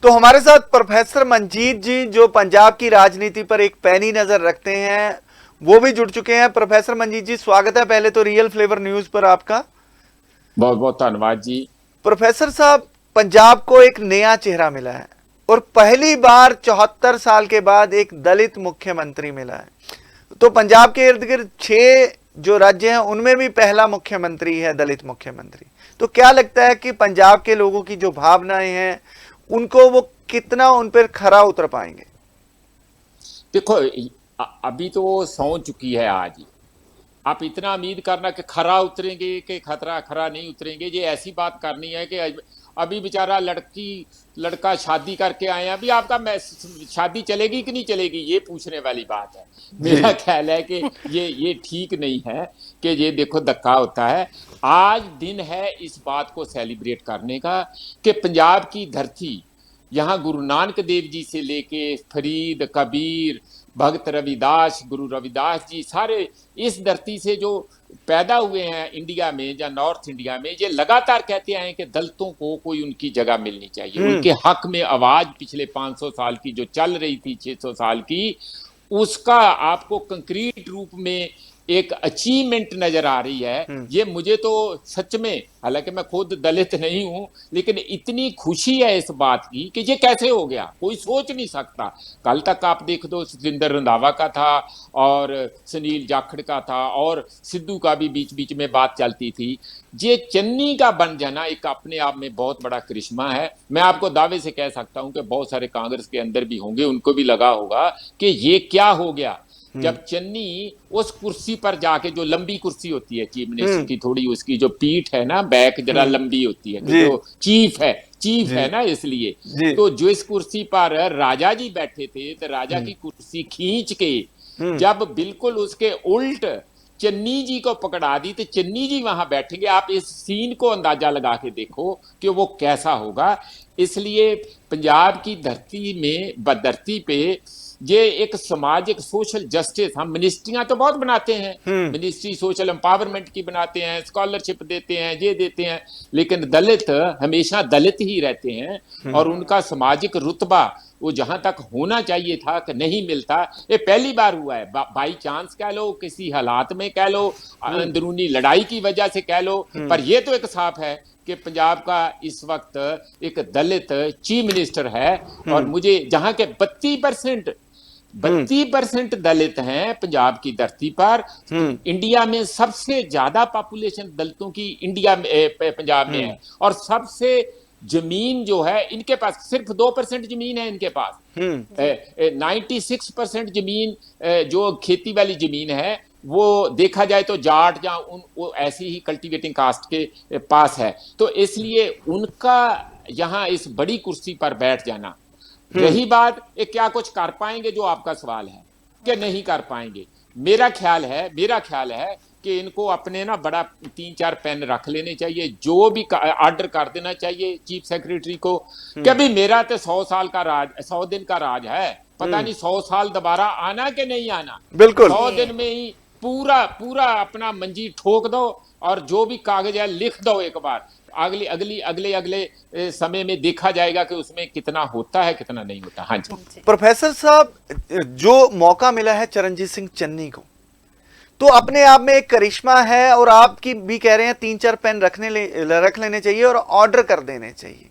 तो हमारे साथ प्रोफेसर मंजीत जी, जो पंजाब की राजनीति पर एक पैनी नजर रखते हैं, वो भी जुड़ चुके हैं। प्रोफेसर मंजीत जी, स्वागत है पहले तो रियल फ्लेवर न्यूज पर आपका। बहुत बहुत धन्यवाद जी। प्रोफेसर साहब, पंजाब को एक नया चेहरा मिला है और पहली बार 74 साल के बाद एक दलित मुख्यमंत्री मिला है। तो पंजाब के इर्द गिर्द 6 जो राज्य हैं उनमें भी पहला मुख्यमंत्री है दलित मुख्यमंत्री। तो क्या लगता है कि पंजाब के लोगों की जो भावनाएं हैं उनको वो कितना उन पर खरा उतर पाएंगे? देखो, अभी तो वो सौ चुकी है आज ही। आप इतना उम्मीद करना कि खरा उतरेंगे कि खतरा खरा नहीं उतरेंगे, ये ऐसी बात करनी है कि अभी बेचारा लड़का शादी करके आए हैं, अभी आपका शादी चलेगी कि नहीं चलेगी ये पूछने वाली बात है। मेरा ख्याल है कि ये ठीक नहीं है कि ये देखो धक्का होता है। आज दिन है इस बात को सेलिब्रेट करने का कि पंजाब की धरती, यहाँ गुरु नानक देव जी से लेके फरीद, कबीर, भगत रविदास, गुरु रविदास जी, सारे इस धरती से जो पैदा हुए हैं इंडिया में या नॉर्थ इंडिया में, ये लगातार कहते आए हैं कि दलितों को कोई उनकी जगह मिलनी चाहिए। उनके हक में आवाज पिछले 500 साल की जो चल रही थी, 600 साल की, उसका आपको कंक्रीट रूप में एक अचीवमेंट नजर आ रही है। ये मुझे तो सच में, हालांकि मैं खुद दलित नहीं हूं, लेकिन इतनी खुशी है इस बात की कि ये कैसे हो गया, कोई सोच नहीं सकता। कल तक आप देख दो, सतिंदर रंधावा का था और सुनील जाखड़ का था और सिद्धू का भी बीच बीच में बात चलती थी। ये चन्नी का बन जाना एक अपने आप में बहुत बड़ा करिश्मा है। मैं आपको दावे से कह सकता हूं कि बहुत सारे कांग्रेस के अंदर भी होंगे, उनको भी लगा होगा कि ये क्या हो गया जब चन्नी उस कुर्सी पर जाके, जो लंबी कुर्सी होती है चीफ मिनिस्टर की, थोड़ी उसकी जो पीठ है ना, बैक जरा लंबी होती है, जो चीफ है ना, इसलिए तो जो इस कुर्सी पर राजा जी बैठे थे, तो राजा की कुर्सी खींच के जब बिल्कुल उसके उल्ट चन्नी जी को पकड़ा दी तो चन्नी जी वहां बैठेंगे। आप इस सीन को अंदाजा लगा के देखो कि वो कैसा होगा। इसलिए पंजाब की धरती पे ये एक सामाजिक सोशल जस्टिस, हम मिनिस्ट्रियां तो बहुत बनाते हैं, मिनिस्ट्री सोशल एम्पावरमेंट की बनाते हैं, स्कॉलरशिप देते हैं, ये देते हैं, लेकिन दलित हमेशा दलित ही रहते हैं और उनका सामाजिक रुतबा वो जहां तक होना चाहिए था कि नहीं मिलता। ये पहली बार हुआ है, बाई चांस कह लो, किसी हालात में कह लो, अंदरूनी लड़ाई की वजह से कह लो, पर यह तो एक साफ है कि पंजाब का इस वक्त एक दलित चीफ मिनिस्टर है। और मुझे जहां के 32% दलित हैं पंजाब की धरती पर। इंडिया में सबसे ज्यादा पॉपुलेशन दलितों की इंडिया में, पंजाब में है। और सबसे जमीन जो है इनके पास, सिर्फ 2% जमीन है इनके पास। 96% जमीन जो खेती वाली जमीन है वो देखा जाए तो जाट या वो ऐसी ही कल्टीवेटिंग कास्ट के पास है। तो इसलिए उनका यहाँ इस बड़ी कुर्सी पर बैठ जाना। रही बात ये क्या कुछ कर पाएंगे, जो आपका सवाल है कि नहीं कर पाएंगे, मेरा ख्याल है कि इनको अपने ना बड़ा 3-4 पेन रख लेने चाहिए, जो भी ऑर्डर कर देना चाहिए चीफ सेक्रेटरी को कि भाई मेरा तो 100 दिन का राज है, पता नहीं 100 साल दोबारा आना कि नहीं आना। बिल्कुल 100 दिन में ही पूरा अपना मंजी ठोक दो और जो भी कागज है लिख दो एक बार। अगले समय में देखा जाएगा कि उसमें कितना होता है कितना नहीं होता। हाँ जी प्रोफेसर साहब, जो मौका मिला है चरणजीत सिंह चन्नी को, तो अपने आप में एक करिश्मा है और आपकी भी कह रहे हैं 3-4 पेन रख लेने चाहिए और ऑर्डर कर देने चाहिए।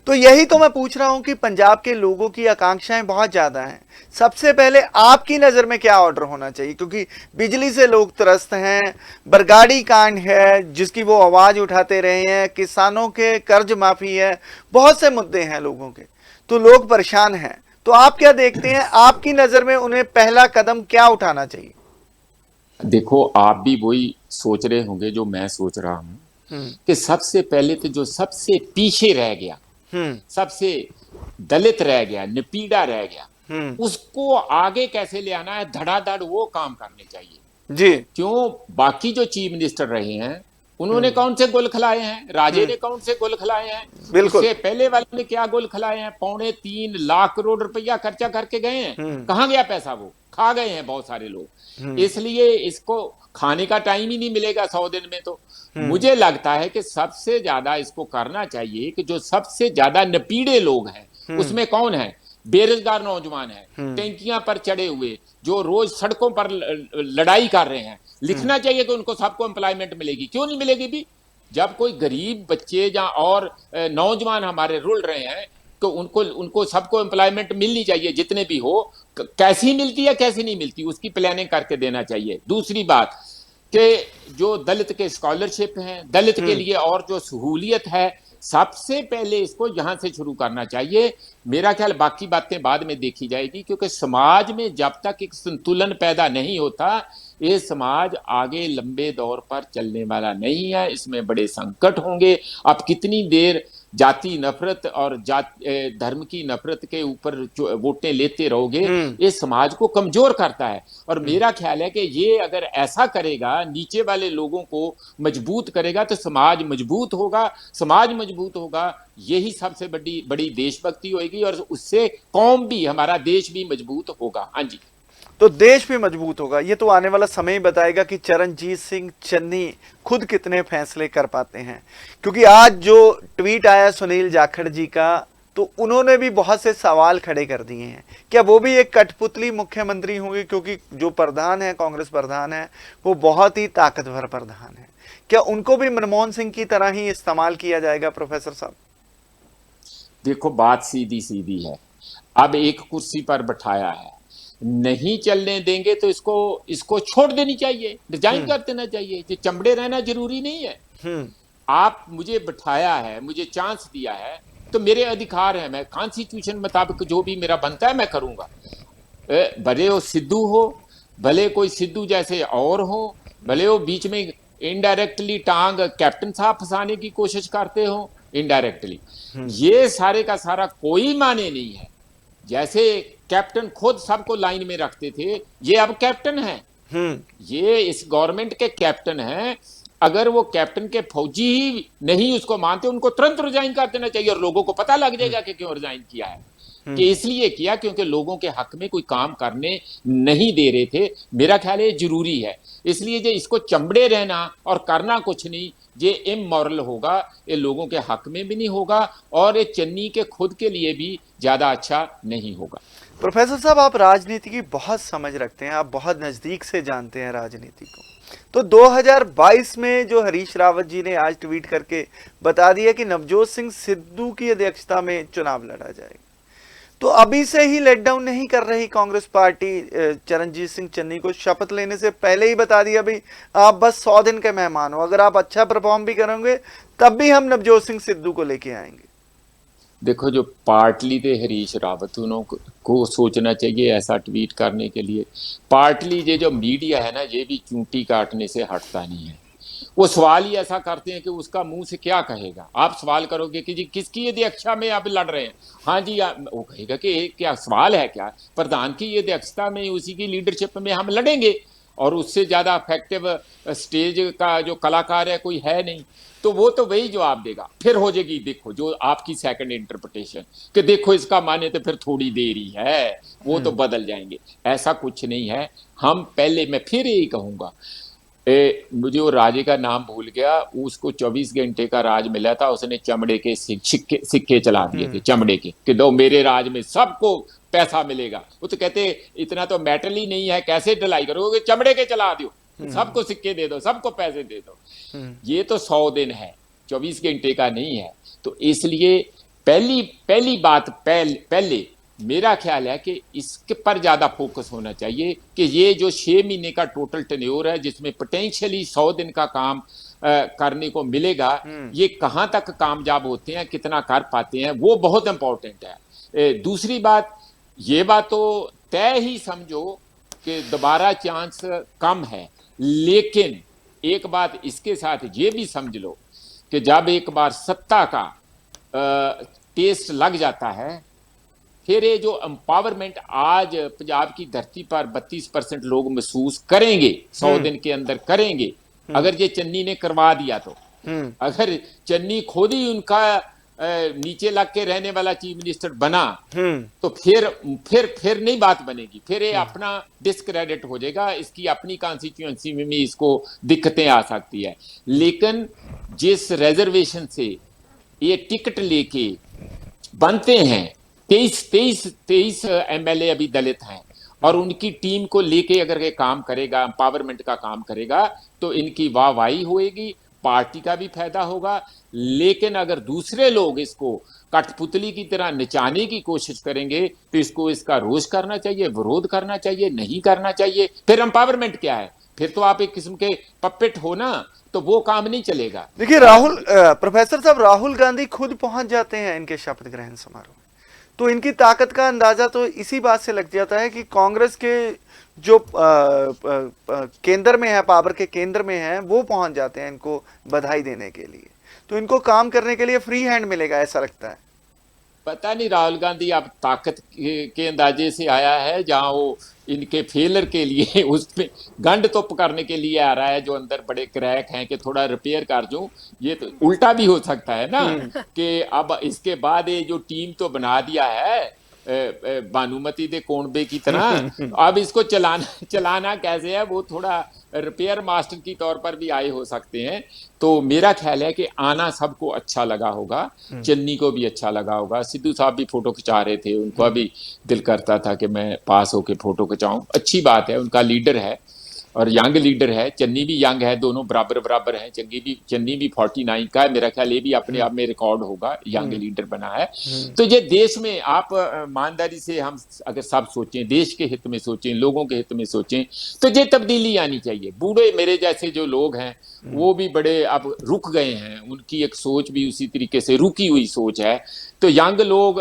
तो यही तो मैं पूछ रहा हूं कि पंजाब के लोगों की आकांक्षाएं बहुत ज्यादा हैं। सबसे पहले आपकी नजर में क्या ऑर्डर होना चाहिए? क्योंकि बिजली से लोग त्रस्त हैं, बरगाड़ी कांड है जिसकी वो आवाज उठाते रहे हैं, किसानों के कर्ज माफी है, बहुत से मुद्दे हैं लोगों के, तो लोग परेशान हैं। तो आप क्या देखते हैं, आपकी नजर में उन्हें पहला कदम क्या उठाना चाहिए? देखो, आप भी वही सोच रहे होंगे जो मैं सोच रहा हूं कि सबसे पहले तो जो सबसे पीछे रह गया, सबसे दलित रह गया, निपीड़ा रह गया, उसको आगे कैसे ले आना है, धड़ाधड़ वो काम करने चाहिए जी। क्यों? बाकी जो चीफ मिनिस्टर रहे हैं उन्होंने कौन से गोल खिलाए हैं? राजे ने कौन से गोल खिलाए हैं? बिल्कुल। उससे पहले वाले ने क्या गोल खिलाए हैं? 2.25 लाख करोड़ रुपया खर्चा करके गए हैं। कहां गया पैसा? वो खा गए हैं बहुत सारे लोग। इसलिए इसको खाने का टाइम ही नहीं मिलेगा 100 दिन में। तो मुझे लगता है कि सबसे ज्यादा इसको करना चाहिए कि जो सबसे ज्यादा नपीड़े लोग हैं, उसमें कौन है? बेरोजगार नौजवान है, टैंकियां पर चढ़े हुए जो रोज सड़कों पर लड़ाई कर रहे हैं। लिखना चाहिए कि उनको सबको एम्प्लॉयमेंट मिलेगी, क्यों नहीं मिलेगी भी? जब कोई गरीब बच्चे या और नौजवान हमारे रुल रहे हैं तो उनको उनको सबको एम्प्लॉयमेंट मिलनी चाहिए, जितने भी हो। कैसी मिलती है कैसी नहीं मिलती उसकी प्लानिंग करके देना चाहिए। दूसरी बात कि जो दलित के स्कॉलरशिप हैं, दलित के लिए और जो सहूलियत है, सबसे पहले इसको यहां से शुरू करना चाहिए। मेरा ख्याल बाकी बातें बाद में देखी जाएगी, क्योंकि समाज में जब तक एक संतुलन पैदा नहीं होता, ये समाज आगे लंबे दौर पर चलने वाला नहीं है। इसमें बड़े संकट होंगे। आप कितनी देर जाति नफरत और धर्म की नफरत के ऊपर वोटें लेते रहोगे? ये समाज को कमजोर करता है। और मेरा ख्याल है कि ये अगर ऐसा करेगा, नीचे वाले लोगों को मजबूत करेगा, तो समाज मजबूत होगा। समाज मजबूत होगा, यही सबसे बड़ी देशभक्ति होगी, और उससे कौम भी, हमारा देश भी मजबूत होगा। हाँ जी, तो देश भी मजबूत होगा। ये तो आने वाला समय ही बताएगा कि चरणजीत सिंह चन्नी खुद कितने फैसले कर पाते हैं। क्योंकि आज जो ट्वीट आया सुनील जाखड़ जी का, तो उन्होंने भी बहुत से सवाल खड़े कर दिए हैं। क्या वो भी एक कठपुतली मुख्यमंत्री होंगे? क्योंकि जो प्रधान है, कांग्रेस प्रधान है, वो बहुत ही ताकतवर प्रधान है। क्या उनको भी मनमोहन सिंह की तरह ही इस्तेमाल किया जाएगा प्रोफेसर साहब? देखो, बात सीधी सीधी है। अब एक कुर्सी पर बैठाया है, नहीं चलने देंगे तो इसको छोड़ देनी चाहिए, रिजाइन कर देना चाहिए। ये चमड़े रहना जरूरी नहीं है। आप मुझे बैठाया है, मुझे चांस दिया है, तो मेरे अधिकार है, मैं कॉन्स्टिट्यूशन मुताबिक जो भी मेरा बनता है मैं करूंगा। भले वो सिद्धू हो, भले कोई सिद्धू जैसे और हो, भले वो बीच में इनडायरेक्टली टांग कैप्टन साहब फंसाने की कोशिश करते हो इनडायरेक्टली, ये सारे का सारा कोई माने नहीं है। जैसे कैप्टन खुद सबको लाइन में रखते थे, ये अब कैप्टन हैं। ये इस गवर्नमेंट के कैप्टन हैं। अगर वो कैप्टन के फौजी ही नहीं उसको मानते, उनको तुरंत रिजाइन कर देना चाहिए, और लोगों को पता लग जाएगा कि क्यों रिजाइन किया है। कि इसलिए किया क्योंकि लोगों के हक में कोई काम करने नहीं दे रहे थे। मेरा ख्याल है जरूरी है। इसलिए जो इसको चंबड़े रहना और करना कुछ नहीं, ये इमोरल होगा, ये लोगों के हक में भी नहीं होगा, और ये चन्नी के खुद के लिए भी ज्यादा अच्छा नहीं होगा। प्रोफेसर साहब, आप राजनीति की बहुत समझ रखते हैं, आप बहुत नजदीक से जानते हैं राजनीति को। तो 2022 में जो हरीश रावत जी ने आज ट्वीट करके बता दिया कि नवजोत सिंह सिद्धू की अध्यक्षता में चुनाव लड़ा जाएगा, तो अभी से ही लेट डाउन नहीं कर रही कांग्रेस पार्टी चरणजीत सिंह चन्नी को? शपथ लेने से पहले ही बता दिया भाई आप बस 100 दिन के मेहमान हो, अगर आप अच्छा परफॉर्म भी करोगे तब भी हम नवजोत सिंह सिद्धू को लेके आएंगे। देखो, जो पार्टली थे हरीश रावत, को सोचना चाहिए ऐसा ट्वीट करने के लिए। पार्टली ये जो मीडिया है ना, ये भी चूंटी काटने से हटता नहीं है। वो सवाल ही ऐसा करते हैं कि उसका मुंह से क्या कहेगा। आप सवाल करोगे कि जी किसकी अध्यक्षता में आप लड़ रहे हैं, हाँ जी, वो कहेगा कि क्या सवाल है क्या, प्रधान की अध्यक्षता में, उसी की लीडरशिप में हम लड़ेंगे, और उससे ज्यादा इफेक्टिव स्टेज का जो कलाकार है कोई है नहीं। तो वो तो वही जवाब देगा। फिर हो जाएगी, देखो जो आपकी सेकंड इंटरप्रिटेशन कि देखो इसका माने तो फिर थोड़ी देर ही है, वो तो बदल जाएंगे। ऐसा कुछ नहीं है। हम पहले, मैं फिर यही कहूंगा, मुझे वो राजे का नाम भूल गया, उसको 24 घंटे का राज मिला था, उसने चमड़े के सिक्के चला दिए थे, चमड़े के, कि दो मेरे राज में सबको पैसा मिलेगा। वो तो कहते इतना तो मेटल ही नहीं है, कैसे ढलाई करोगे, चमड़े के चला दो, सबको सिक्के दे दो, सबको पैसे दे दो। ये तो 100 दिन है, 24 घंटे का नहीं है। तो इसलिए पहली बात पहले मेरा ख्याल है कि इसके पर ज्यादा फोकस होना चाहिए कि ये जो 6 महीने का टोटल टेन्योर है, जिसमें पोटेंशियली 100 दिन का काम करने को मिलेगा, ये कहां तक कामयाब होते हैं, कितना कर पाते हैं, वो बहुत इंपॉर्टेंट है। दूसरी बात, ये बात तो तय ही समझो कि दोबारा चांस कम है, लेकिन एक बात इसके साथ ये भी समझ लो कि जब एक बार सत्ता का टेस्ट लग जाता है, फिर ये जो एम्पावरमेंट आज पंजाब की धरती पर 32% लोग महसूस करेंगे, 100 दिन के अंदर करेंगे, अगर ये चन्नी ने करवा दिया तो। अगर चन्नी खुद ही उनका नीचे लग के रहने वाला चीफ मिनिस्टर बना, तो फिर नहीं बात बनेगी, फिर ये अपना डिस्क्रेडिट हो जाएगा, इसकी अपनी कॉन्स्टिट्यूएंसी में भी इसको दिक्कतें आ सकती है। लेकिन जिस रिजर्वेशन से ये टिकट लेके बनते हैं, तेईस एमएलए अभी दलित हैं, और उनकी टीम को लेके अगर ये काम करेगा, एम्पावरमेंट का काम करेगा, तो इनकी वाहवाही होएगी, पार्टी का भी फायदा होगा। लेकिन अगर दूसरे लोग इसको कठपुतली की तरह नचाने की कोशिश करेंगे, तो इसको इसका रोष करना चाहिए, विरोध करना चाहिए, नहीं करना चाहिए। फिर एम्पावरमेंट क्या है? फिर तो आप एक किस्म के पपेट हो ना, तो वो काम नहीं चलेगा। देखिए राहुल, प्रोफेसर साहब, राहुल गांधी खुद पहुंच जाते हैं इनके शपथ ग्रहण समारोह में, तो इनकी ताकत का अंदाजा तो इसी बात से लग जाता है कि कांग्रेस के जो केंद्र में है, पावर के केंद्र में है, वो पहुंच जाते हैं इनको बधाई देने के लिए। तो इनको काम करने के लिए फ्री हैंड मिलेगा, ऐसा लगता है। पता नहीं राहुल गांधी अब ताकत के अंदाजे से आया है, जहां वो इनके फेलर के लिए उसमें गंड तो करने के लिए आ रहा है, जो अंदर बड़े क्रैक हैं कि थोड़ा रिपेयर कर दूं। ये तो उल्टा भी हो सकता है ना, कि अब इसके बाद ये जो टीम तो बना दिया है भानुमति दे कोणबे की तरह, अब इसको चलाना चलाना कैसे है, वो थोड़ा रिपेयर मास्टर की तौर पर भी आए हो सकते हैं। तो मेरा ख्याल है कि आना सबको अच्छा लगा होगा, चन्नी को भी अच्छा लगा होगा। सिद्धू साहब भी फोटो खिंचा रहे थे, उनको भी दिल करता था कि मैं पास होके फोटो खिंचाऊं। अच्छी बात है, उनका लीडर है और यंग लीडर है। चन्नी भी यंग है, दोनों बराबर बराबर हैं। चन्नी भी 49 का है, मेरा ख्याल ये भी अपने आप में रिकॉर्ड होगा, यंग लीडर बना है। तो ये देश में आप ईमानदारी से हम अगर सब सोचें, देश के हित में सोचें, लोगों के हित में सोचें, तो ये तब्दीली आनी चाहिए। बूढ़े मेरे जैसे जो लोग हैं वो भी बड़े अब रुक गए हैं, उनकी एक सोच भी उसी तरीके से रुकी हुई सोच है। तो यंग लोग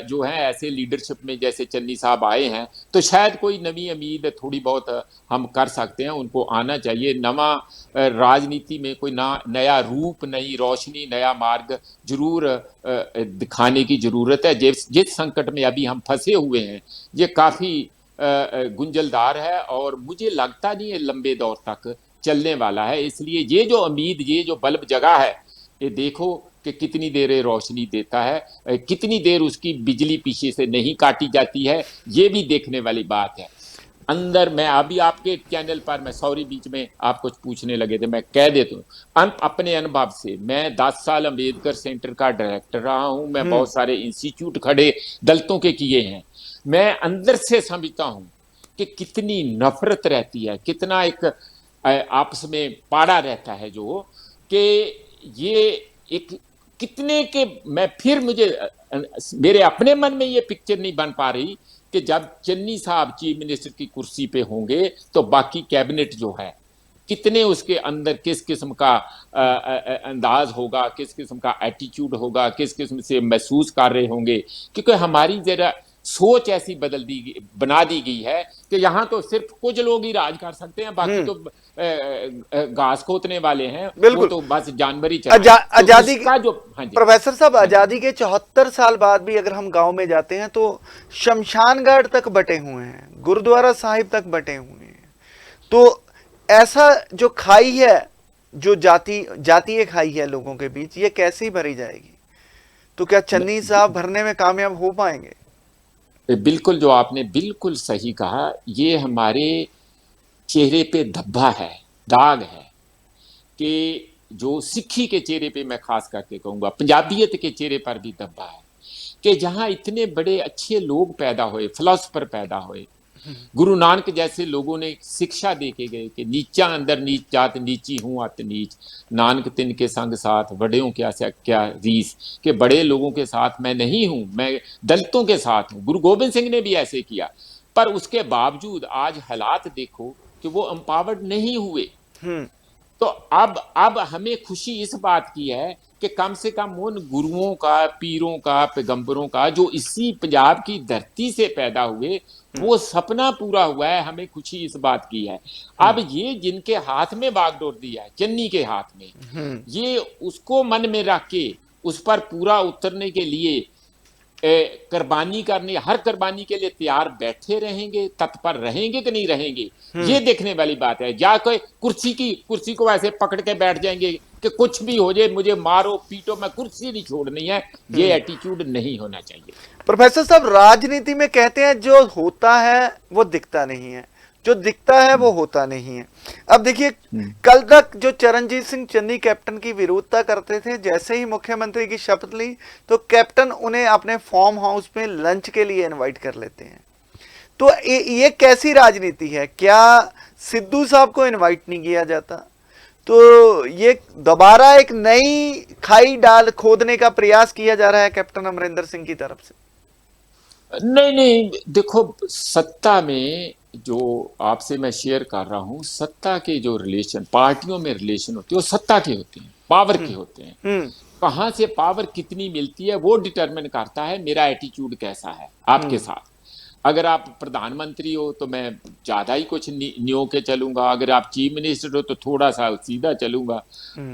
जो हैं ऐसे लीडरशिप में जैसे चन्नी साहब आए हैं, तो शायद कोई नवी उम्मीद थोड़ी बहुत हम कर सकते हैं। उनको आना चाहिए। नवा राजनीति में कोई नया रूप, नई रोशनी, नया मार्ग जरूर दिखाने की जरूरत है। जिस संकट में अभी हम फंसे हुए हैं, ये काफी गुंजलदार है और मुझे लगता नहीं है लंबे दौर तक चलने वाला है। इसलिए ये जो उम्मीद, ये जो बल्ब जगा है, ये देखो कि कितनी देर ये रोशनी देता है, कितनी देर उसकी बिजली पीछे से नहीं काटी जाती है, ये भी देखने वाली बात है। अंदर मैं अभी आपके चैनल पर, मैं सॉरी बीच में आप कुछ पूछने लगे थे, मैं कह देता हूँ अपने अनुभव से। मैं 10 साल अम्बेडकर सेंटर का डायरेक्टर रहा हूँ, मैं बहुत सारे इंस्टीट्यूट खड़े दलितों के किए हैं। मैं अंदर से समझता हूँ कि कितनी नफरत रहती है, कितना एक आपस में पाड़ा रहता है, जो कि ये एक कितने के, मैं फिर मुझे मेरे अपने मन में ये पिक्चर नहीं बन पा रही कि जब चन्नी साहब चीफ मिनिस्टर की कुर्सी पे होंगे तो बाकी कैबिनेट जो है कितने उसके अंदर किस किस्म का अंदाज होगा, किस किस्म का एटीट्यूड होगा, किस किस्म से महसूस कर रहे होंगे। क्योंकि हमारी जरा सोच ऐसी बना दी गई है कि यहाँ तो सिर्फ कुछ लोग ही राज कर सकते हैं, बाकी तो घास खोतने वाले हैं, वो तो बस जानवर ही आजादी का जो। हाँ जी प्रोफेसर साहब, आजादी के 74 साल बाद भी अगर हम गांव में जाते हैं तो शमशान घाट तक बटे हुए हैं, गुरुद्वारा साहिब तक बटे हुए हैं। तो ऐसा जो खाई है, जो जातीय खाई है लोगों के बीच, ये कैसे ही भरी जाएगी? तो क्या चन्नी साहब भरने में कामयाब हो पाएंगे? बिल्कुल, जो आपने बिल्कुल सही कहा। ये हमारे चेहरे पे धब्बा है, दाग है, कि जो सिक्खी के चेहरे पे, मैं खास करके कहूँगा पंजाबियत के चेहरे पर भी धब्बा है, कि जहाँ इतने बड़े अच्छे लोग पैदा हुए, फिलोसफर पैदा हुए, गुरु नानक जैसे लोगों ने शिक्षा दे के गए कि नीचा अंदर नीच जात, नीची हूं अत नीच, नानक तिन के संग साथ बड़ेों क्या रीस, कि बड़े लोगों के साथ मैं नहीं हूं, मैं दलितों के साथ हूं। गुरु गोबिंद सिंह ने भी ऐसे किया, पर उसके बावजूद आज हालात देखो कि वो एम्पावर्ड नहीं हुए। तो अब हमें खुशी इस बात की है कि कम से कम उन गुरुओं का, पीरों का, पैगंबरों का, जो इसी पंजाब की धरती से पैदा हुए, वो सपना पूरा हुआ है। हमें खुशी इस बात की है। अब ये जिनके हाथ में बागडोर दिया है, चन्नी के हाथ में, ये उसको मन में रख के उस पर पूरा उतरने के लिए कुर्बानी करने, हर कुर्बानी के लिए तैयार बैठे रहेंगे, तत्पर रहेंगे कि नहीं रहेंगे, ये देखने वाली बात है। या कोई कुर्सी को ऐसे पकड़ के बैठ जाएंगे कि कुछ भी हो जाए, मुझे मारो पीटो, मैं कुर्सी नहीं छोड़नी है, ये एटीट्यूड नहीं होना चाहिए। प्रोफेसर साहब, राजनीति में कहते हैं जो होता है वो दिखता नहीं है, जो दिखता है वो होता नहीं है। अब देखिए, कल तक जो चरणजीत सिंह चन्नी कैप्टन की विरोधता करते थे, जैसे ही मुख्यमंत्री की शपथ ली तो कैप्टन उन्हें अपने फार्म हाउस में लंच के लिए इनवाइट कर लेते हैं। तो ये कैसी राजनीति है? क्या सिद्धू साहब को इनवाइट नहीं किया जाता? तो ये दोबारा एक नई खाई डाल खोदने का प्रयास किया जा रहा है कैप्टन अमरिंदर सिंह की तरफ से। नहीं नहीं, देखो सत्ता में जो आपसे मैं शेयर कर रहा हूं, सत्ता के जो रिलेशन पार्टियों में रिलेशन होते हैं वो सत्ता के होते हैं, पावर के होते हैं। कहां से पावर कितनी मिलती है वो डिटरमिन करता है मेरा एटीट्यूड कैसा है आपके साथ। अगर आप प्रधानमंत्री हो तो मैं ज्यादा ही कुछ न्यो के चलूंगा, अगर आप चीफ मिनिस्टर हो तो थोड़ा सा सीधा चलूंगा,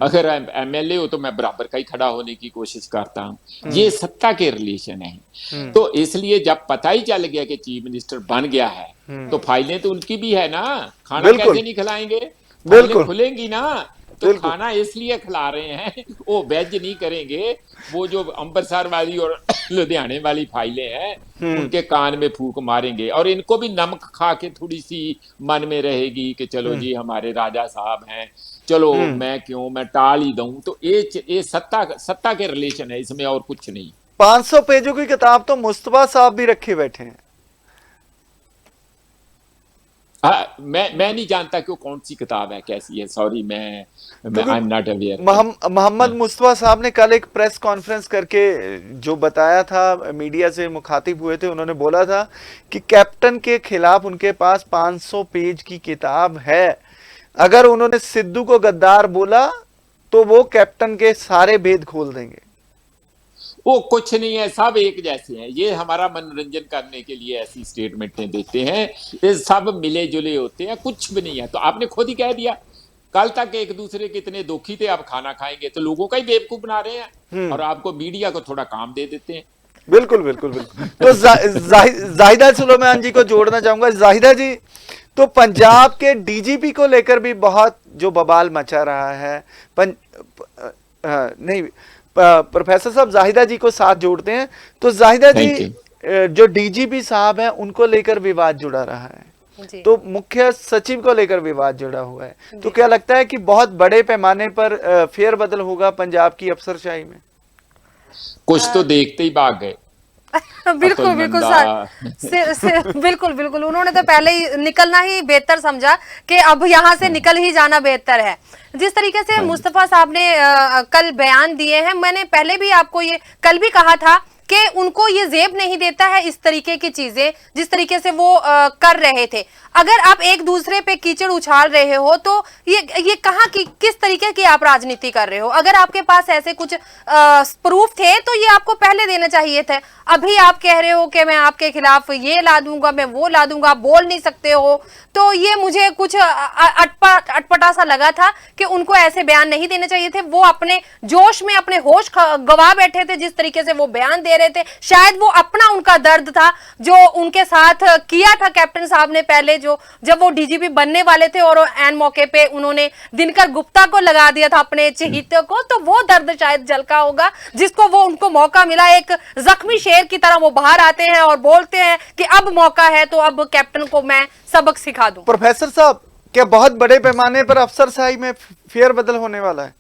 अगर एमएलए हो तो मैं बराबर का ही खड़ा होने की कोशिश करता हूं। ये सत्ता के रिलेशन है। तो इसलिए जब पता ही चल गया कि चीफ मिनिस्टर बन गया है तो फाइलें तो उनकी भी है ना, खाना कैसे नहीं खिलाएंगे, फाइलें खुलेंगी ना। तो खाना इसलिए खिला रहे हैं, वो वेज नहीं करेंगे, वो जो अमृतसर वाली और लुधियाने वाली फाइलें हैं उनके कान में फूंक मारेंगे, और इनको भी नमक खा के थोड़ी सी मन में रहेगी कि चलो जी हमारे राजा साहब हैं, चलो मैं टाल ही दूं। तो ये सत्ता के रिलेशन है इसमें, और कुछ नहीं। 500 पेजों की किताब तो मुस्तफा साहब भी रखे बैठे हैं। हाँ, मैं नहीं जानता कि वो कौन सी किताब है, कैसी है, सॉरी मैं I am not aware. Mohammad Mustafa साहब ने कल एक प्रेस कॉन्फ्रेंस करके जो बताया था, मीडिया से मुखातिब हुए थे, उन्होंने बोला था कि कैप्टन के खिलाफ उनके पास 500 पेज की किताब है। अगर उन्होंने सिद्धू को गद्दार बोला तो वो कैप्टन के सारे भेद खोल देंगे। वो कुछ नहीं है, सब एक जैसे हैं, ये हमारा मनोरंजन करने के लिए ऐसी स्टेटमेंटें देते हैं, ये सब मिले जुले होते हैं, कुछ भी नहीं है। तो आपने खुद ही कह दिया, कल तक एक दूसरे के इतने दुखी थे, अब खाना खाएंगे तो लोगों का ही बेवकूफ बना रहे हैं, और आपको मीडिया को थोड़ा काम दे देते हैं। बिल्कुल बिल्कुल बिल्कुल। तो जाहिदा सुलेमान जी को जोड़ना चाहूंगा। जाहिदा जी, तो पंजाब के डीजीपी को लेकर भी बहुत जो बवाल मचा रहा है, नहीं, प्रोफेसर साहब जाहिदा जी को साथ जोड़ते हैं। तो जाहिदा जी, जो डीजीपी साहब हैं उनको लेकर विवाद जुड़ा रहा है, तो मुख्य सचिव को लेकर विवाद जुड़ा हुआ है, तो क्या लगता है कि बहुत बड़े पैमाने पर फेरबदल होगा पंजाब की अफसरशाही में? कुछ तो देखते ही भाग गए। बिल्कुल बिल्कुल बिल्कुल बिल्कुल, उन्होंने तो पहले ही निकलना ही बेहतर समझा कि अब यहाँ से निकल ही जाना बेहतर है। जिस तरीके से मुस्तफा साहब ने कल बयान दिए हैं, मैंने पहले भी आपको ये कल भी कहा था कि उनको ये जेब नहीं देता है इस तरीके की चीजें जिस तरीके से वो कर रहे थे। अगर आप एक दूसरे पे कीचड़ उछाल रहे हो तो ये कहाँ की किस तरीके की आप राजनीति कर रहे हो? अगर आपके पास ऐसे कुछ प्रूफ थे तो ये आपको पहले देना चाहिए थे। अभी आप कह रहे हो कि मैं आपके खिलाफ ये ला दूंगा, मैं वो ला दूंगा, आप बोल नहीं सकते हो, तो ये मुझे कुछ अटपटा सा लगा था कि उनको ऐसे बयान नहीं देने चाहिए थे। वो अपने जोश में अपने होश गवा बैठे थे, जिस तरीके से वो बयान दे रहे थे, शायद वो अपना उनका दर्द था जो उनके साथ किया था कैप्टन साहब ने पहले, जो जब वो डीजीपी बनने वाले थे और एन मौके पे उन्होंने दिनकर गुप्ता को लगा दिया था अपने चहेते को, तो वो दर्द शायद झलका होगा जिसको वो उनको मौका मिला। एक जख्मी शेर की तरह वो बाहर आते हैं और बोलते हैं कि अब मौका है तो अब कैप्टन को मैं सबक सिखा दूं। प्रोफेसर साहब, क्या बहुत बड़े पैमाने पर अफसरशाही में फेरबदल होने वाला है?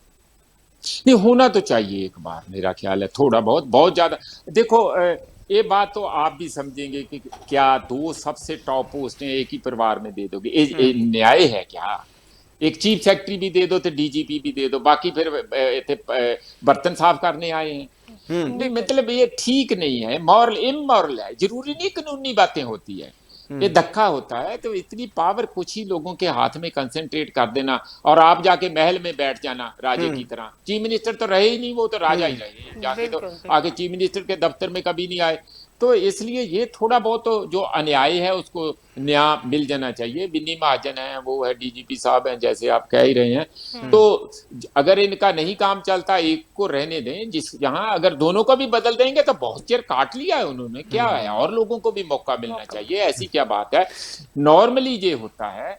नहीं, होना तो चाहिए एक बार, मेरा ख्याल है, थोड़ा बहुत ज्यादा। देखो ये बात तो आप भी समझेंगे कि क्या दो सबसे टॉप पोस्टें एक ही परिवार में दे दोगे? ये न्याय है क्या? एक चीफ सेक्रेटरी भी दे दो तो डीजीपी भी दे दो, बाकी फिर बर्तन साफ करने आए हैं। नहीं, मतलब ये ठीक नहीं है, मॉरल इमॉरल है। जरूरी नहीं कानूनी बातें होती है, ये धक्का होता है। तो इतनी पावर कुछ ही लोगों के हाथ में कंसंट्रेट कर देना और आप जाके महल में बैठ जाना राजे की तरह। चीफ मिनिस्टर तो रहे ही नहीं, वो तो राजा ही रहे, जाके तो आगे चीफ मिनिस्टर के दफ्तर में कभी नहीं आए। तो इसलिए ये थोड़ा बहुत तो जो अन्याय है उसको न्याय मिल जाना चाहिए। बिन्नी महाजन है, वो है डीजीपी साहब हैं, जैसे आप कह ही रहे हैं। तो अगर इनका नहीं काम चलता, एक को रहने दें। जिस यहाँ अगर दोनों को भी बदल देंगे तो बहुत चेर काट लिया है उन्होंने, क्या है, और लोगों को भी मौका मिलना चाहिए। ऐसी क्या बात है? नॉर्मली ये होता है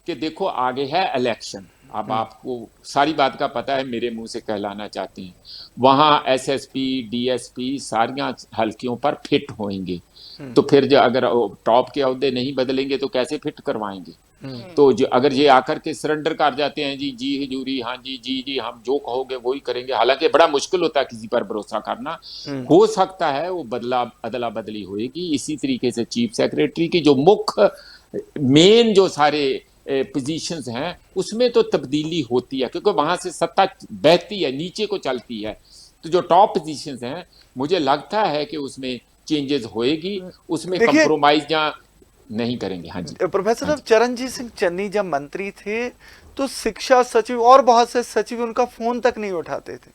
कि देखो आगे है इलेक्शन, अब आपको सारी बात का पता है, मेरे मुंह से कहलाना चाहते हैं, वहां एसएसपी डीएसपी सारियां हल्कियों पर फिट होंगे। तो फिर जो अगर टॉप के ओहदे नहीं बदलेंगे तो कैसे फिट करवाएंगे? तो जो अगर ये आकर के सरेंडर कर जाते हैं, जी जी हजूरी, हाँ जी जी जी हम जो कहोगे वही करेंगे, हालांकि बड़ा मुश्किल होता है किसी पर भरोसा करना। हो सकता है वो अदला बदली होएगी। इसी तरीके से चीफ सेक्रेटरी की जो मुख्य मेन जो सारे पोजीशंस हैं उसमें तो तब्दीली होती है, क्योंकि वहां से सत्ता बहती है, नीचे को चलती है। तो जो टॉप पोजीशंस हैं मुझे लगता है कि उसमें चेंजेस होएगी, उसमें कंप्रोमाइज या नहीं करेंगे। हाँ जी प्रोफेसर हाँ साहब, चरणजीत सिंह चन्नी जब मंत्री थे तो शिक्षा सचिव और बहुत से सचिव उनका फोन तक नहीं उठाते थे।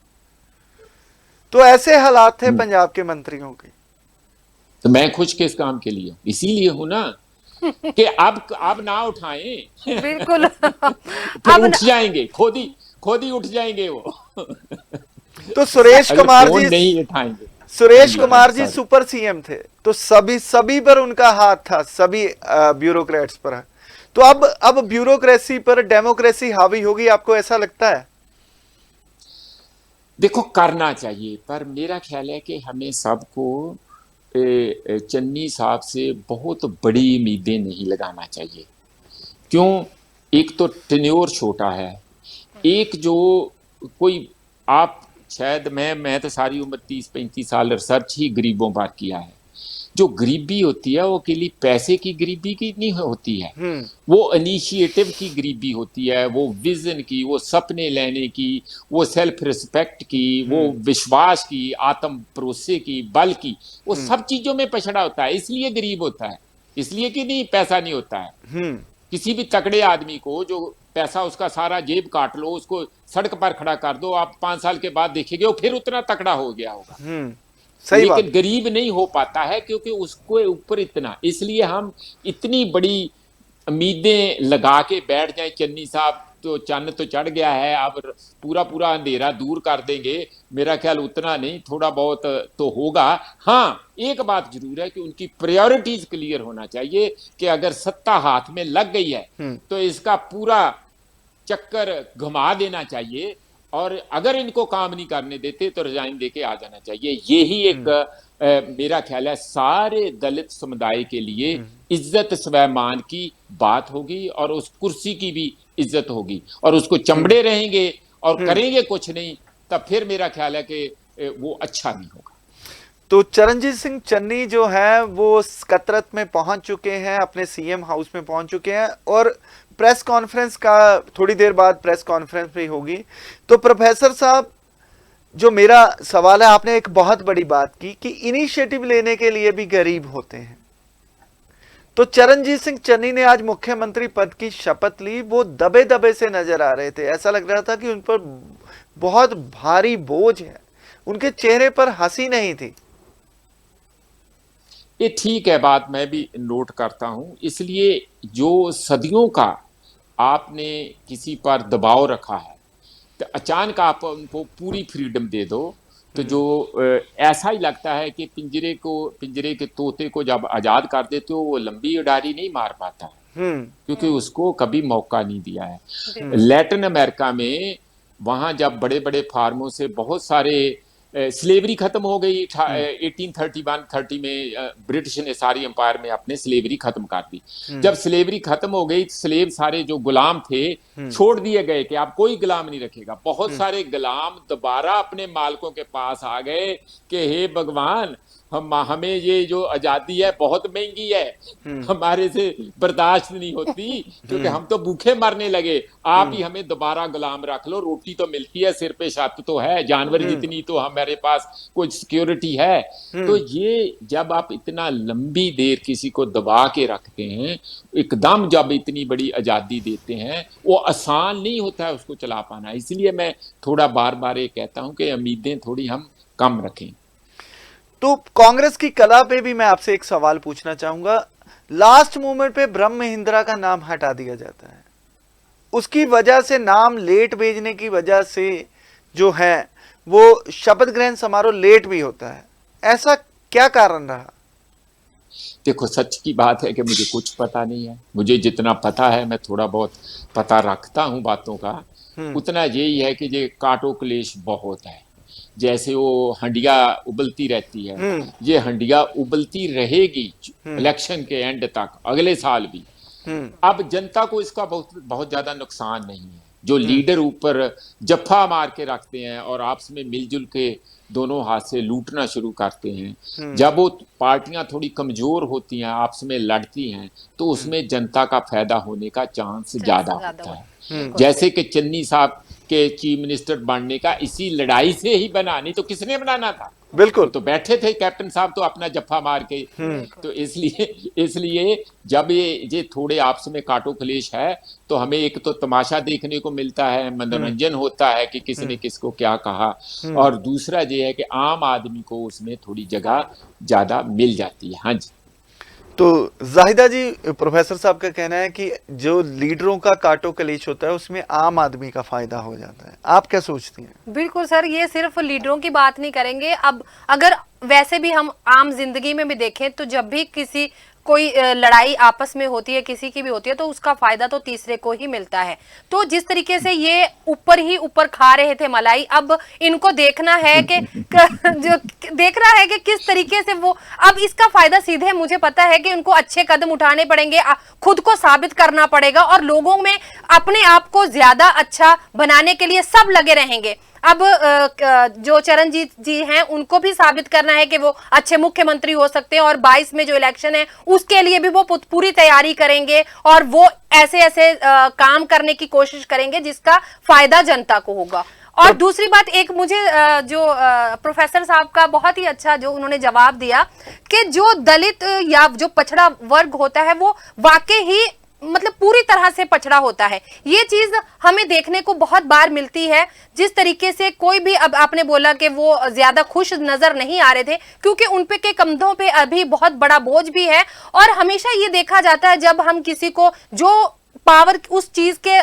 तो ऐसे हालात थे पंजाब के मंत्रियों के। तो मैं खुश किस काम के लिए, इसीलिए हूं ना कि अब ना उठाएं। बिल्कुल। फिर उठ जाएंगे, खुद ही उठ जाएंगे वो। तो सुरेश कुमार फोन जी नहीं उठाएंगे। सुरेश कुमार जी सुपर सीएम थे, तो सभी पर उनका हाथ था, सभी ब्यूरोक्रेट्स पर। तो अब ब्यूरोक्रेसी पर डेमोक्रेसी हावी होगी, आपको ऐसा लगता है? देखो करना चाहिए, पर मेरा ख्याल है कि हमें सबको चन्नी साहब से बहुत बड़ी उम्मीदें नहीं लगाना चाहिए। क्यों? एक तो टेन्योर छोटा है, एक जो कोई आप शायद मैं तो सारी उम्र 30-35 साल रिसर्च ही गरीबों पर किया है। जो गरीबी होती है वो अकेली पैसे की गरीबी की नहीं होती है, वो इनिशिएटिव की गरीबी होती है, वो विजन की, वो सपने लेने की, वो सेल्फ रिस्पेक्ट की, वो विश्वास की, आत्म भरोसे की, बल की, वो सब चीजों में पछड़ा होता है, इसलिए गरीब होता है। इसलिए कि नहीं पैसा नहीं होता है। किसी भी तकड़े आदमी को जो पैसा उसका सारा जेब काट लो, उसको सड़क पर खड़ा कर दो, आप 5 साल के बाद देखेंगे वो फिर उतना तकड़ा हो गया होगा। सही लेकिन बात। गरीब नहीं हो पाता है क्योंकि उसको ऊपर इतना, इसलिए हम इतनी बड़ी उम्मीदें लगा के बैठ जाए। चन्नी साहब तो चन्न तो चढ़ गया है, अब पूरा अंधेरा दूर कर देंगे, मेरा ख्याल उतना नहीं, थोड़ा बहुत तो होगा। हाँ एक बात जरूर है कि उनकी प्रायोरिटीज क्लियर होना चाहिए कि अगर सत्ता हाथ में लग गई है तो इसका पूरा चक्कर घुमा देना चाहिए, और अगर इनको काम नहीं करने देते तो रिजाइन देके आ जाना चाहिए। यही एक मेरा ख्याल है सारे दलित समुदाय के लिए इज्जत स्वैमान की बात होगी, और उस कुर्सी की भी इज्जत होगी, और उसको चमड़े रहेंगे और करेंगे कुछ नहीं, तब फिर मेरा ख्याल है कि वो अच्छा नहीं होगा। तो चरणजीत सिंह चन्नी जो है वो सकत्रत में पहुंच चुके हैं, अपने सीएम हाउस में पहुंच चुके हैं, और प्रेस कॉन्फ्रेंस का थोड़ी देर बाद प्रेस कॉन्फ्रेंस भी होगी। तो प्रोफेसर साहब, जो मेरा सवाल है, आपने एक बहुत बड़ी बात की कि इनिशिएटिव लेने के लिए भी गरीब होते हैं। तो चरणजीत सिंह चन्नी ने आज मुख्यमंत्री पद की शपथ ली, वो दबे दबे से नजर आ रहे थे, ऐसा लग रहा था कि उन पर बहुत भारी बोझ है, उनके चेहरे पर हंसी नहीं थी। ये ठीक है, बात मैं भी नोट करता हूं। इसलिए जो सदियों का आपने किसी पर दबाव रखा है, तो अचानक आप उनको पूरी फ्रीडम दे दो, तो जो ऐसा ही लगता है कि पिंजरे के तोते को जब आजाद कर देते हो वो लंबी उडारी नहीं मार पाता है, क्योंकि उसको कभी मौका नहीं दिया है। लैटिन अमेरिका में वहां जब बड़े बड़े फार्मों से बहुत सारे स्लेवरी खत्म हो गई 1831-30 में, ब्रिटिश ने सारी एम्पायर में अपने स्लेवरी खत्म कर दी। जब स्लेवरी खत्म हो गई, स्लेव सारे जो गुलाम थे छोड़ दिए गए कि आप कोई गुलाम नहीं रखेगा। बहुत सारे गुलाम दोबारा अपने मालिकों के पास आ गए कि हे भगवान, हमें ये जो आजादी है बहुत महंगी है, हमारे से बर्दाश्त नहीं होती, क्योंकि हम तो भूखे मरने लगे, आप ही हमें दोबारा गुलाम रख लो, रोटी तो मिलती है, सिर पे छत तो है, जानवर जितनी तो हमारे पास कुछ सिक्योरिटी है। तो ये जब आप इतना लंबी देर किसी को दबा के रखते हैं, एकदम जब इतनी बड़ी आजादी देते हैं, वो आसान नहीं होता है उसको चला पाना। इसलिए मैं थोड़ा बार बार ये कहता हूं कि उम्मीदें थोड़ी हम कम रखें। तो कांग्रेस की कला पे भी मैं आपसे एक सवाल पूछना चाहूंगा। लास्ट मोमेंट पे ब्रह्म महिंद्रा का नाम हटा दिया जाता है, उसकी वजह से, नाम लेट भेजने की वजह से जो है वो शपथ ग्रहण समारोह लेट भी होता है, ऐसा क्या कारण रहा? देखो सच की बात है कि मुझे कुछ पता नहीं है। मुझे जितना पता है, मैं थोड़ा बहुत पता रखता हूँ बातों का, उतना यही है कि ये काटो क्लेश बहुत है। जैसे वो हंडिया उबलती रहती है, ये हंडिया उबलती रहेगी इलेक्शन के एंड तक, अगले साल भी। अब जनता को इसका बहुत बहुत ज्यादा नुकसान नहीं है। जो लीडर ऊपर जफ्फा मार के रखते हैं और आपस में मिलजुल के दोनों हाथ से लूटना शुरू करते हैं, जब वो पार्टियां थोड़ी कमजोर होती हैं, आपस में लड़ती हैं, तो उसमें जनता का फायदा होने का चांस ज्यादा होता है। जैसे कि चन्नी साहब के चीफ मिनिस्टर बनने का इसी लड़ाई से ही बना, नहीं तो किसने बनाना था? बिल्कुल। तो बैठे थे कैप्टन साहब तो अपना जफ्फा मार के। तो इसलिए जब ये थोड़े आपस में काटो क्लेश है, तो हमें एक तो तमाशा देखने को मिलता है, मनोरंजन होता है कि किसने किसको क्या कहा, और दूसरा ये है कि आम आदमी को उसमें थोड़ी जगह ज्यादा मिल जाती है। हाँ जी। तो जाहिदा जी, प्रोफेसर साहब का कहना है कि जो लीडरों का काटो कलेश होता है उसमें आम आदमी का फायदा हो जाता है। आप क्या सोचती हैं? बिल्कुल सर, ये सिर्फ लीडरों की बात नहीं करेंगे। अब अगर वैसे भी हम आम जिंदगी में भी देखें तो जब भी किसी कोई लड़ाई आपस में होती है, किसी की भी होती है, तो उसका फायदा तो तीसरे को ही मिलता है। तो जिस तरीके से ये ऊपर ही ऊपर खा रहे थे मलाई, अब इनको देखना है कि जो देखना है कि किस तरीके से वो, अब इसका फायदा सीधे मुझे पता है कि उनको अच्छे कदम उठाने पड़ेंगे, खुद को साबित करना पड़ेगा और लोगों में अपने आप को ज्यादा अच्छा बनाने के लिए सब लगे रहेंगे। अब जो चरणजीत जी हैं उनको भी साबित करना है कि वो अच्छे मुख्यमंत्री हो सकते हैं, और 22 में जो इलेक्शन है उसके लिए भी वो पूरी तैयारी करेंगे और वो ऐसे ऐसे काम करने की कोशिश करेंगे जिसका फायदा जनता को होगा। और दूसरी बात, एक मुझे जो प्रोफेसर साहब का बहुत ही अच्छा जो उन्होंने जवाब दिया कि जो दलित या जो पछड़ा वर्ग होता है वो वाकई ही मतलब पूरी तरह से पछड़ा होता है। ये चीज हमें देखने को बहुत बार मिलती है। जिस तरीके से कोई भी, अब आपने बोला कि वो ज्यादा खुश नजर नहीं आ रहे थे क्योंकि उनपे के कंधों पे अभी बहुत बड़ा बोझ भी है। और हमेशा ये देखा जाता है जब हम किसी को जो पावर उस चीज के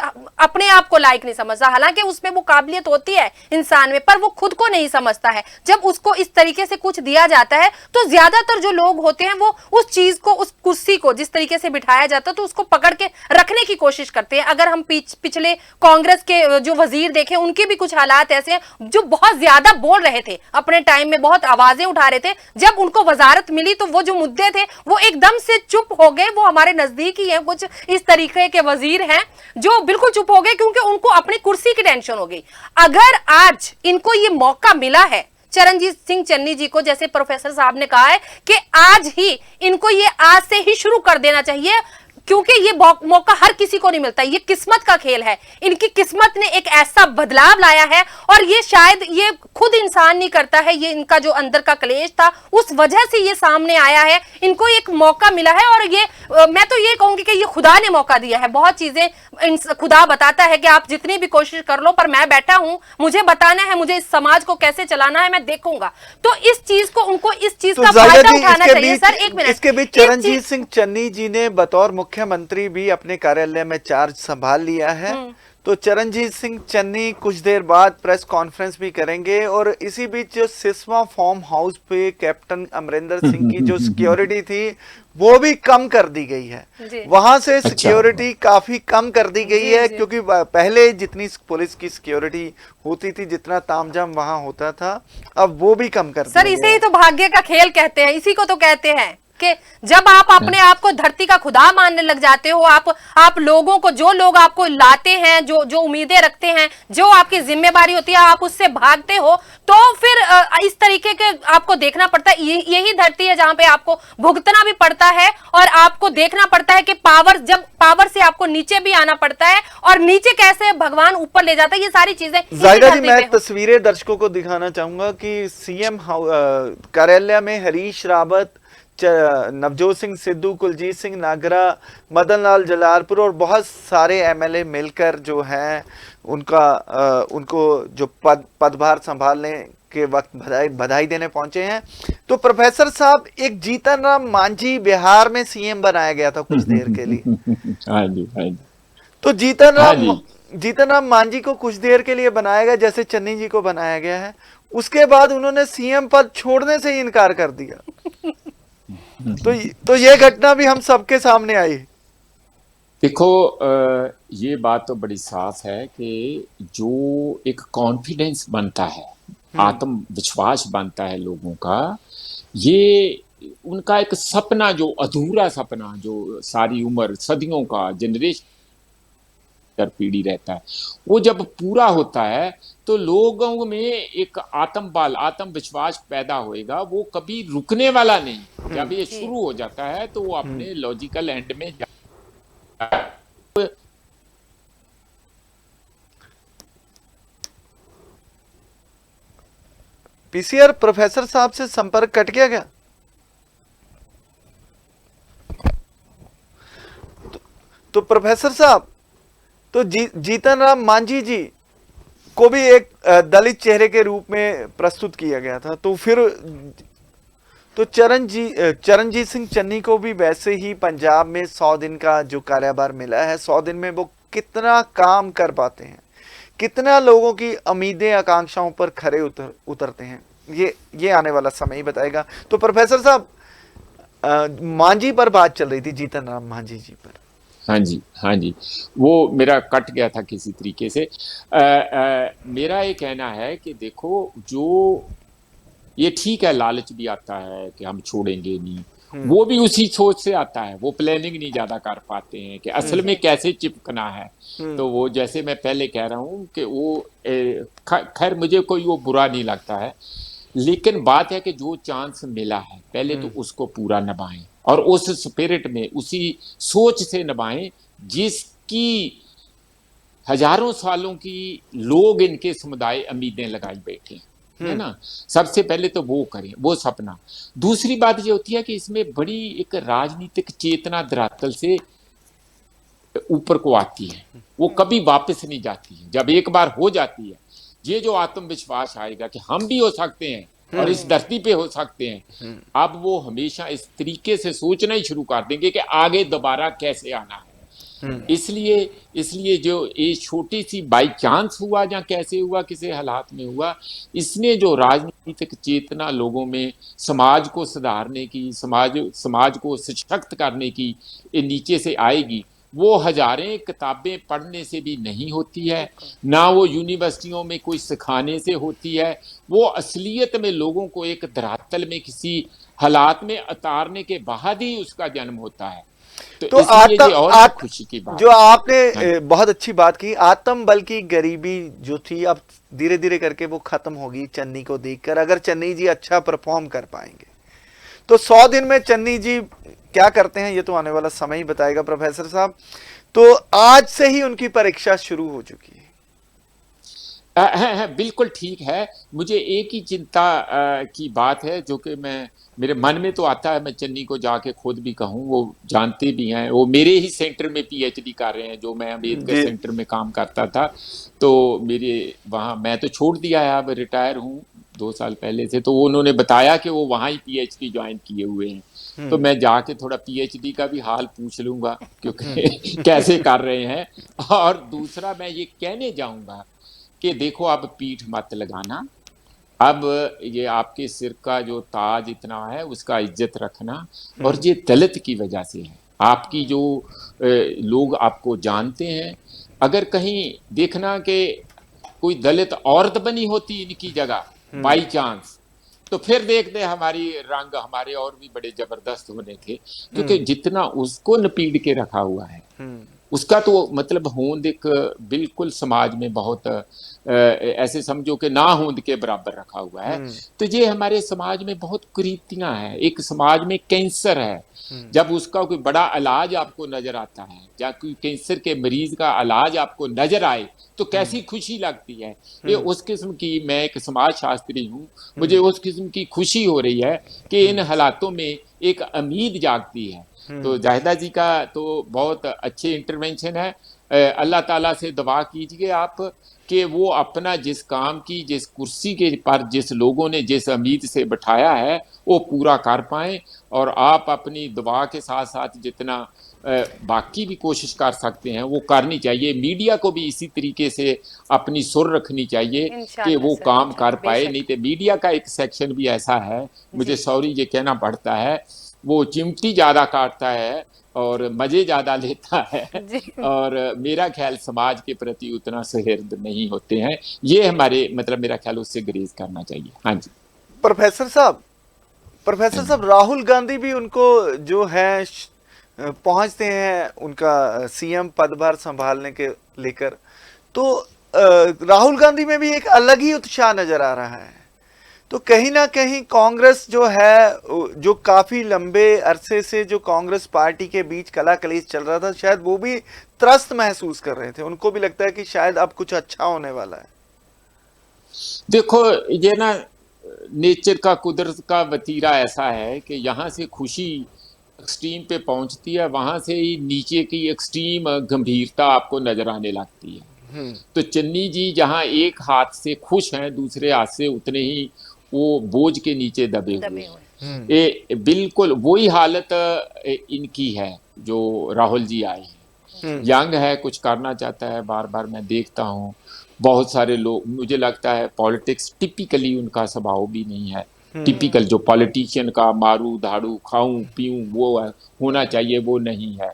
अपने आप को लायक नहीं समझता, हालांकि उसमें वो काबिलियत होती है इंसान में, पर वो खुद को नहीं समझता है। जब उसको इस तरीके से कुछ दिया जाता है तो ज्यादातर जो लोग होते हैं वो उस चीज को, उस कुर्सी को जिस तरीके से बिठाया जाता है तो उसको पकड़ के रखने की कोशिश करते हैं। अगर हम पिछले कांग्रेस के जो वजीर देखें, उनके भी कुछ हालात ऐसे हैं जो बहुत ज्यादा बोल रहे थे, अपने टाइम में बहुत आवाजें उठा रहे थे। जब उनको वजारत मिली तो वो जो मुद्दे थे वो एकदम से चुप हो गए। वो हमारे नजदीक ही है, कुछ इस तरीके के वजीर हैं जो बिल्कुल चुप हो गए क्योंकि उनको अपनी कुर्सी की टेंशन हो गई। अगर आज इनको ये मौका मिला है चरणजीत सिंह चन्नी जी को, जैसे प्रोफेसर साहब ने कहा है कि आज ही इनको ये आज से ही शुरू कर देना चाहिए, क्योंकि ये मौका हर किसी को नहीं मिलता। ये किस्मत का खेल है। इनकी किस्मत ने एक ऐसा बदलाव लाया है और ये शायद ये खुद इंसान नहीं करता है, ये इनका जो अंदर का क्लेश था उस वजह से ये सामने आया है। इनको एक मौका मिला है और ये मैं तो ये कहूंगी कि ये खुदा ने मौका दिया है। बहुत चीजें खुदा बताता है कि आप जितनी भी कोशिश कर लो, पर मैं बैठा हूं, मुझे बताना है, मुझे इस समाज को कैसे चलाना है, मैं देखूंगा। तो इस चीज को, उनको इस चीज का फायदा उठाना चाहिए। सर एक मिनट, इसके बीच चरणजीत सिंह चन्नी जी ने बतौर मुख्यमंत्री भी अपने कार्यालय में चार्ज संभाल लिया है। तो चरणजीत सिंह चन्नी कुछ देर बाद प्रेस कॉन्फ्रेंस भी करेंगे और इसी बीच जो सिसवा फार्म हाउस पे कैप्टन अमरिंदर सिंह की जो सिक्योरिटी थी वो भी कम कर दी गई है। वहां से सिक्योरिटी काफी कम कर दी गई है, क्योंकि पहले जितनी पुलिस की सिक्योरिटी होती थी, जितना तामझाम वहां होता था, अब वो भी कम कर दिया। सर इसे ही तो भाग्य का खेल कहते हैं, इसी को तो कहते हैं कि जब आप अपने आप को धरती का खुदा मानने लग जाते हो, आप लोगों को, जो लोग आपको लाते हैं, जो उम्मीदें रखते हैं, जो आपकी जिम्मेदारी होती है, आप उससे भागते हो, तो फिर इस तरीके के आपको देखना पड़ता है। यही धरती है जहां पे आपको भुगतना भी पड़ता है और आपको देखना पड़ता है कि पावर से आपको नीचे भी आना पड़ता है और नीचे कैसे भगवान ऊपर ले जाता है। ये सारी चीजें जाहिदा जी, मैं तस्वीरें दर्शकों को दिखाना चाहूंगा कि सीएम कार्यालय में हरीश रावत, नवजोत सिंह सिद्धू, कुलजीत सिंह नागरा, मदन लाल जलालपुर और बहुत सारे एमएलए मिलकर जो है उनको जो पदभार संभालने के वक्त बधाई देने पहुंचे हैं। तो प्रोफेसर साहब, एक जीतन राम मांझी बिहार में सीएम बनाया गया था कुछ देर के लिए। हाँ जी, हाँ जी। तो जीतन राम मांझी को कुछ देर के लिए बनाया गया, जैसे चन्नी जी को बनाया गया है। उसके बाद उन्होंने सीएम पद छोड़ने से ही इनकार कर दिया। तो ये घटना भी हम सबके सामने आई। देखो, ये बात तो बड़ी साफ है कि जो एक कॉन्फिडेंस बनता है, आत्मविश्वास बनता है लोगों का, ये उनका एक सपना, जो अधूरा सपना, जो सारी उम्र सदियों का जनरेशन दर पीढ़ी रहता है, वो जब पूरा होता है तो लोगों में एक आत्मबल, आत्मविश्वास पैदा होएगा, वो कभी रुकने वाला नहीं। जब ये शुरू हो जाता है तो वो अपने लॉजिकल एंड में पीसीआर प्रोफेसर साहब से संपर्क कट गया क्या? तो प्रोफेसर साहब, तो जीतन राम मांझी जी को भी एक दलित चेहरे के रूप में प्रस्तुत किया गया था, तो फिर तो चरणजीत सिंह चन्नी को भी वैसे ही पंजाब में 100 दिन का जो कार्यभार मिला है, 100 दिन में वो कितना काम कर पाते हैं, कितना लोगों की उम्मीदें आकांक्षाओं पर खरे उतरते हैं, ये आने वाला समय ही बताएगा। तो प्रोफेसर साहब, मांझी पर बात चल रही थी, जीतन राम मांझी जी पर। हाँ जी, हाँ जी, वो मेरा कट गया था किसी तरीके से। मेरा ये कहना है कि देखो, जो ये ठीक है, लालच भी आता है कि हम छोड़ेंगे नहीं, वो भी उसी सोच से आता है, वो प्लानिंग नहीं ज्यादा कर पाते हैं कि असल में कैसे चिपकना है। तो वो जैसे मैं पहले कह रहा हूँ कि वो खैर मुझे कोई वो बुरा नहीं लगता है, लेकिन बात है कि जो चांस मिला है पहले तो उसको पूरा निभाएं, और उस स्पिरिट में, उसी सोच से निभाएं जिसकी हजारों सालों की लोग, इनके समुदाय उम्मीदें लगाई बैठे है ना। सबसे पहले तो वो करें, वो सपना। दूसरी बात ये होती है कि इसमें बड़ी एक राजनीतिक चेतना धरातल से ऊपर को आती है, वो कभी वापस नहीं जाती है। जब एक बार हो जाती है, ये जो आत्मविश्वास आएगा कि हम भी हो सकते हैं और इस धरती पे हो सकते हैं, अब वो हमेशा इस तरीके से सोचना ही शुरू कर देंगे कि आगे दोबारा कैसे आना है। इसलिए जो ये छोटी सी बाई चांस हुआ या कैसे हुआ, किसी हालात में हुआ, इसने जो राजनीतिक चेतना लोगों में समाज को सुधारने की, समाज को सशक्त करने की नीचे से आएगी, वो हजारें किताबें पढ़ने से भी नहीं होती है, ना वो यूनिवर्सिटियों में कोई सिखाने से होती है। वो असलियत में लोगों को एक धरातल में किसी हालात में उतारने के बाद ही उसका जन्म होता है। तो और खुशी की बात जो आपने बहुत अच्छी बात की, आत्म बल की गरीबी जो थी अब धीरे धीरे करके वो खत्म होगी चन्नी को देखकर। अगर चन्नी जी अच्छा परफॉर्म कर पाएंगे तो 100 दिन में चन्नी जी क्या करते हैं, ये तो आने वाला समय ही बताएगा प्रोफेसर साहब। तो आज से ही उनकी परीक्षा शुरू हो चुकी है। बिल्कुल ठीक है। मुझे एक ही चिंता की बात है जो कि मेरे मन में तो आता है, मैं चन्नी को जाके खुद भी कहूँ, वो जानते भी हैं, वो मेरे ही सेंटर में पीएचडी कर रहे हैं, जो मैं अम्बेडकर सेंटर में काम करता था। तो मेरे वहाँ, मैं तो छोड़ दिया है, अब रिटायर हूँ 2 साल पहले से। तो उन्होंने बताया कि वो वहाँ ही पीएचडी ज्वाइन किए हुए हैं। तो मैं जाके थोड़ा पीएचडी का भी हाल पूछ लूंगा, क्योंकि कैसे कर रहे हैं। और दूसरा मैं ये कहने जाऊंगा कि देखो, अब पीठ मत लगाना, अब ये आपके सिर का जो ताज इतना है उसका इज्जत रखना, और ये दलित की वजह से है। आपकी जो लोग आपको जानते हैं, अगर कहीं देखना कि कोई दलित औरत बनी होती इनकी जगह बाई चांस, तो फिर देखते हमारी रंग हमारे और भी बड़े जबरदस्त होने थे। क्योंकि जितना उसको नपीड़ के रखा हुआ है, उसका तो मतलब होंद एक बिल्कुल समाज में बहुत ऐसे समझो कि ना होंद के बराबर रखा हुआ है। तो ये हमारे समाज में बहुत कुरीतियां हैं, एक समाज में कैंसर है। जब उसका कोई बड़ा इलाज आपको नजर आता है, या कोई कैंसर के मरीज का इलाज आपको नजर आए, तो कैसी खुशी लगती है। ये उस किस्म की, मैं एक समाज शास्त्री हूँ, मुझे उस किस्म की खुशी हो रही है कि इन हालातों में एक उम्मीद जागती है। तो जाहिदा जी का तो बहुत अच्छे इंटरवेंशन है। अल्लाह ताला से दुआ कीजिए आप कि वो अपना जिस काम की, जिस कुर्सी के पर जिस लोगों ने जिस उम्मीद से बिठाया है, वो पूरा कर पाएं। और आप अपनी दुआ के साथ साथ जितना बाकी भी कोशिश कर सकते हैं वो करनी चाहिए। मीडिया को भी इसी तरीके से अपनी सुर रखनी चाहिए कि वो काम कर पाए। नहीं तो मीडिया का एक सेक्शन भी ऐसा है, मुझे सॉरी ये कहना पड़ता है, वो चिमटी ज्यादा काटता है और मजे ज्यादा लेता है जी। और मेरा ख्याल समाज के प्रति उतना सुहृद नहीं होते हैं। ये हमारे मतलब मेरा ख्याल उससे ग्रेज करना चाहिए। हाँ जी। प्रोफेसर साहब राहुल गांधी भी उनको जो है पहुंचते हैं उनका सीएम पदभार संभालने के लेकर, तो राहुल गांधी में भी एक अलग ही उत्साह नजर आ रहा है। तो कहीं ना कहीं कांग्रेस जो है, जो काफी लंबे अरसे से जो कांग्रेस पार्टी के बीच कला कलेश चल रहा था, शायद वो भी त्रस्त महसूस कर रहे थे। उनको भी लगता है कि शायद अब कुछ अच्छा होने वाला है। देखो ये ना नेचर का, कुदरत का वतीरा ऐसा है कि यहाँ से खुशी एक्सट्रीम पे पहुंचती है, वहां से ही नीचे की एक्सट्रीम गंभीरता आपको नजर आने लगती है। तो चन्नी जी जहाँ एक हाथ से खुश हैं, दूसरे हाथ से उतने ही वो बोझ के नीचे दबे हुए हैं। ये बिल्कुल वही हालत इनकी है जो राहुल जी आए हैं। यंग है, कुछ करना चाहता है, बार बार मैं देखता हूँ बहुत सारे लोग, मुझे लगता है पॉलिटिक्स टिपिकली उनका स्वभाव भी नहीं है। टिपिकल जो पॉलिटिशियन का मारू धाड़ू खाऊं पीऊं वो होना चाहिए, वो नहीं है।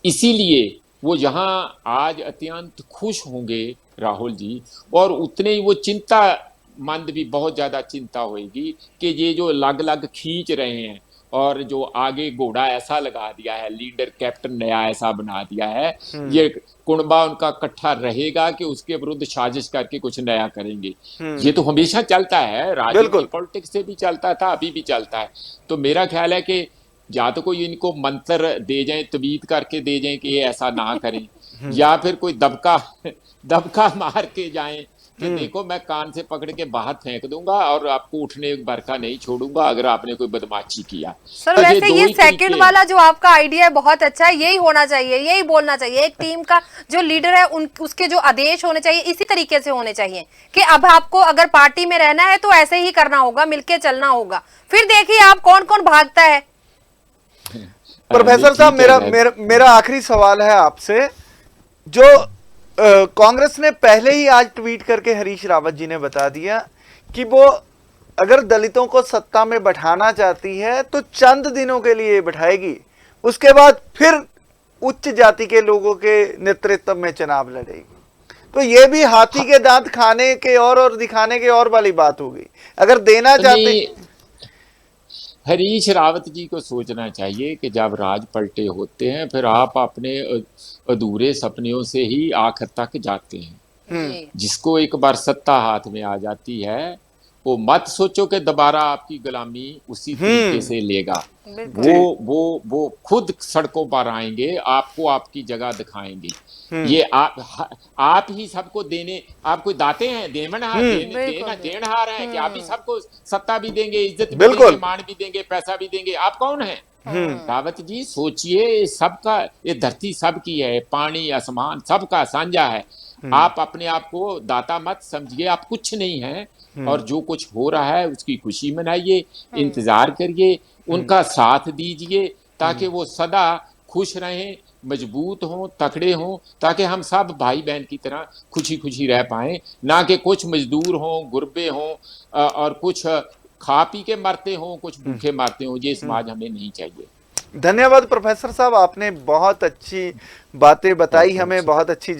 इसीलिए वो यहाँ आज अत्यंत खुश होंगे राहुल जी, और उतने ही वो चिंता मंद भी, बहुत ज्यादा चिंता होगी कि ये जो लग लग खींच रहे हैं और जो आगे घोड़ा ऐसा लगा दिया है, लीडर कैप्टन नया ऐसा बना दिया है, ये कुनबा उनका इकट्ठा रहेगा कि उसके विरुद्ध साजिश करके कुछ नया करेंगे। ये तो हमेशा चलता है, राजनीति पॉलिटिक्स से भी चलता था, अभी भी चलता है। तो मेरा ख्याल है कि या तो कोई इनको मंत्र दे जाए, तबीयत करके दे जाए कि ये ऐसा ना करें, या फिर कोई दबका मार के जाए कि देखो मैं कान से पकड़ के बाहर फेंक दूंगा और आपको उठने भर का नहीं छोड़ूंगा अगर आपने कोई बदमाशी किया। सर तो वैसे ये सेकंड वाला जो आपका आइडिया है बहुत अच्छा है, यही होना चाहिए, यही बोलना चाहिए। एक टीम का जो लीडर है उसके जो आदेश होने चाहिए इसी तरीके से होने चाहिए कि अब आपको अगर पार्टी में रहना है तो ऐसे ही करना होगा, मिलके चलना होगा, फिर देखिए आप कौन कौन भागता है। प्रोफेसर साहब मेरा आखिरी सवाल है आपसे। जो कांग्रेस ने पहले ही आज ट्वीट करके हरीश रावत जी ने बता दिया कि वो अगर दलितों को सत्ता में बैठाना चाहती है तो चंद दिनों के लिए बैठाएगी, उसके बाद फिर उच्च जाति के लोगों के नेतृत्व में चुनाव लड़ेगी। तो ये भी हाथी के दांत खाने के और दिखाने के और वाली बात होगी। अगर देना चाहते, हरीश रावत जी को सोचना चाहिए कि जब राज पलटे होते हैं फिर आप अपने अधूरे सपनों से ही आखिर तक जाते हैं। जिसको एक बार सत्ता हाथ में आ जाती है वो मत सोचो कि दोबारा आपकी गुलामी उसी तरीके से लेगा। वो खुद सड़कों पर आएंगे, आपको आपकी जगह दिखाएंगे। ये आप ही सबको देने, आप कोई दाते हैं, देनहार हैं कि आप ही सबको सत्ता भी देंगे, इज्जत भी देंगे, मान भी देंगे, पैसा भी देंगे। आप कौन हैं? रावत जी सोचिए, सबका ये धरती सबकी है, पानी आसमान सबका साझा है। आप अपने आप को दाता मत समझिए, आप कुछ नहीं है। और जो कुछ हो रहा है उसकी खुशी मनाइए, इंतजार करिए, उनका साथ दीजिए ताकि वो सदा खुश रहें, मजबूत हों, तकड़े हों, ताकि हम सब भाई बहन की तरह खुशी खुशी रह पाएं, ना कि कुछ मजदूर हों, गुरबे हों और कुछ खा पी के मरते हों, कुछ भूखे मरते हों। ये समाज हमें नहीं चाहिए। धन्यवाद प्रोफेसर साहब, आपने बहुत अच्छी बातें बताई, हमें बहुत अच्छी